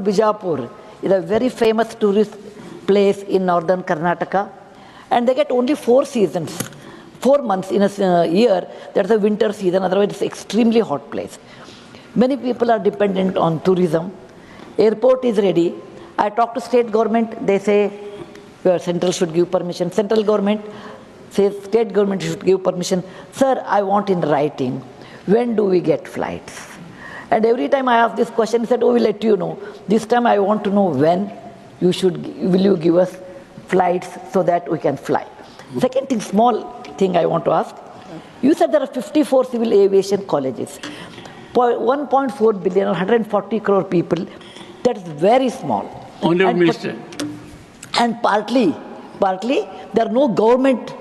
Bijapur is a very famous tourist place in northern Karnataka, and they get only 4 seasons, 4 months in a year. That's the winter season, otherwise it's an extremely hot place. Many people are dependent on tourism. Airport is ready. I talk to state government, they say central should give permission. Central government says state government should give permission. Sir, I want in writing, when do we get flights? And every time I ask this question, he said, oh, we'll let you know. This time I want to know when will you give us flights so that we can fly. Second thing, small thing I want to ask. You said there are 54 civil aviation colleges. 1.4 billion or 140 crore people, that is very small. Honourable Minister. And partly, there are no government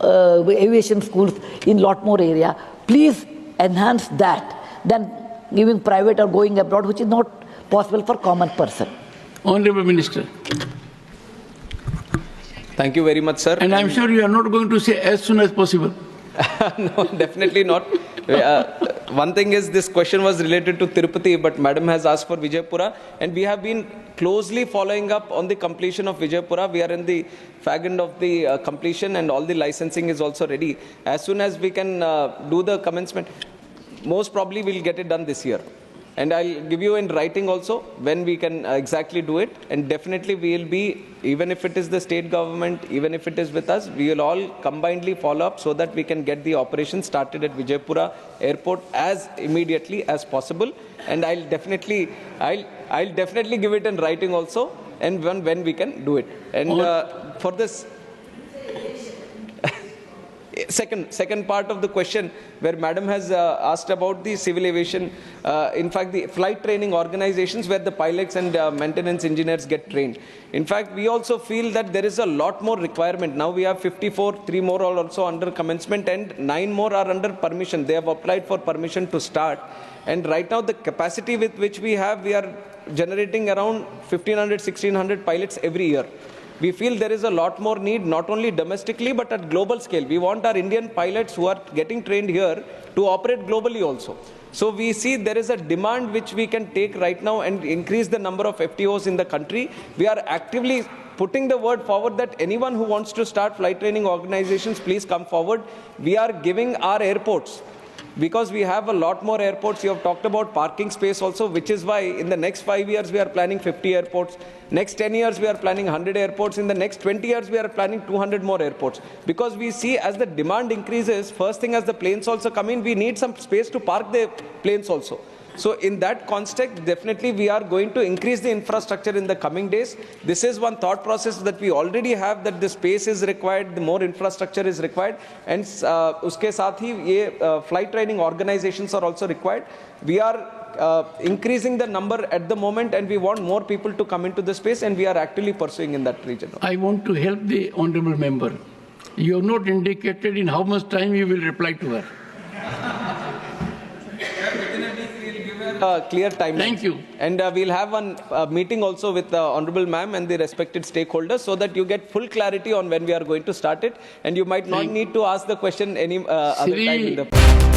aviation schools in lot more area. Please enhance that than giving private or going abroad, which is not possible for common person. Honourable Minister. Thank you very much, sir. And I'm sure you are not going to say as soon as possible. No, definitely not. One thing is, this question was related to Tirupati, but Madam has asked for Vijaypura, and we have been closely following up on the completion of Vijaypura. We are in the fag end of the completion, and all the licensing is also ready. As soon as we can do the commencement, most probably we'll get it done this year. And I'll give you in writing also when we can exactly do it. And definitely we will be, even if it is the state government, even if it is with us, we will all combinedly follow up so that we can get the operation started at Vijaypura Airport as immediately as possible. And I'll definitely give it in writing also, and when we can do it. And for this second part of the question, where Madam has asked about the civil aviation, in fact, the flight training organizations where the pilots and maintenance engineers get trained. In fact, we also feel that there is a lot more requirement. Now we have 54, 3 more are also under commencement, and 9 more are under permission. They have applied for permission to start. And right now, the capacity with which we are generating around 1,500, 1,600 pilots every year. We feel there is a lot more need, not only domestically, but at global scale. We want our Indian pilots who are getting trained here to operate globally also. So we see there is a demand which we can take right now and increase the number of FTOs in the country. We are actively putting the word forward that anyone who wants to start flight training organizations, please come forward. We are giving our airports, because we have a lot more airports. You have talked about parking space also, which is why in the next 5 years we are planning 50 airports. Next 10 years we are planning 100 airports. In the next 20 years we are planning 200 more airports. Because we see as the demand increases, first thing as the planes also come in, we need some space to park the planes also. So in that context, definitely we are going to increase the infrastructure in the coming days. This is one thought process that we already have, that the space is required, the more infrastructure is required, and uske saath hi ye flight training organizations are also required. We are increasing the number at the moment, and we want more people to come into the space, and we are actively pursuing in that region. I want to help the honourable member. You have not indicated in how much time you will reply to her. Clear timeline. Thank you. And we'll have one meeting also with the Honourable Ma'am and the respected stakeholders, so that you get full clarity on when we are going to start it, and you might not need to ask the question any other time in the